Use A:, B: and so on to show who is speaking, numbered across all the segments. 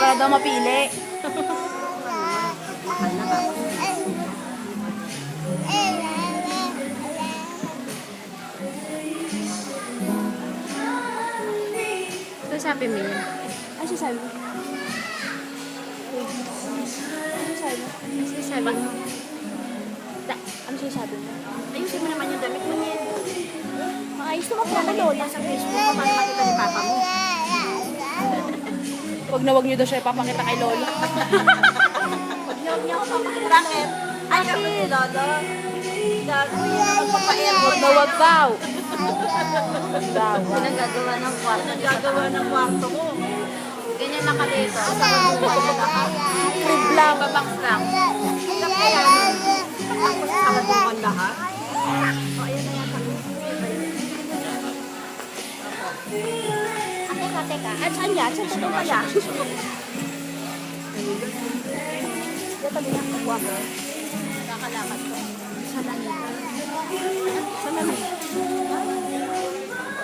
A: para daw mapili.
B: Ito sabi mo yun.
A: Ano siya sabi?
B: Ano sabi mo?
A: Ano siya sabi mo?
B: Ayusin mo naman yung damit mo niyan.
A: Maayos naman pala
B: Lalagay
A: lola.
B: mo sa Facebook mo para makita ni Papa mo.
A: Wag niyo daw siya ipapakita kay lola.
B: Huwag niyo ako papakita. Bakit? Ayaw ko si Lolo. Gago yan. Magpapa-airport.
A: Wag daw. Daw.
B: Nagagawa ng kwarto. Nagagawa ng kwarto mo. Ganyan nakalito. Sa kabuhay na lahat.
A: Crib lang.
B: Babox lang. Hanggang kaya nun. Tapos sa kabuhay lahat. O, ayan na yan.
A: Teka. At saan yan? Saan totoo kaya? Tabi na ang buwan.
B: Nakakalakad ko.
A: Sa lamig. Sa lamig.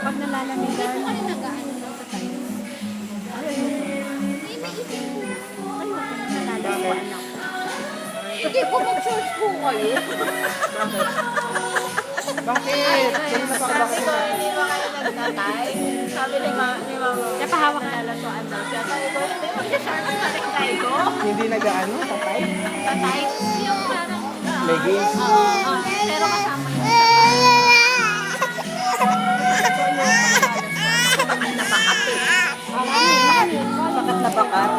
A: Pag nalalamigan.
B: Ito ka rin nag-ano lang sa tayo. Hindi, may isip ko. Ayoko na nalalagyan ako. Hindi po mag-church po kayo.
A: Bakit?
B: Sabi ko, hindi ba kayo nagtatay? Sabi ni Mama,
A: Napahawak na.
B: nalatuan daw siya. Sabi ko, hindi mag-share ng tatay ko.
C: Hindi nag-ano, tatay?
B: Tatay? Yung parang...
C: Leggings?
B: Oo, pero kasama yung tatay. Hindi napakat eh.
A: Bakit nabakat?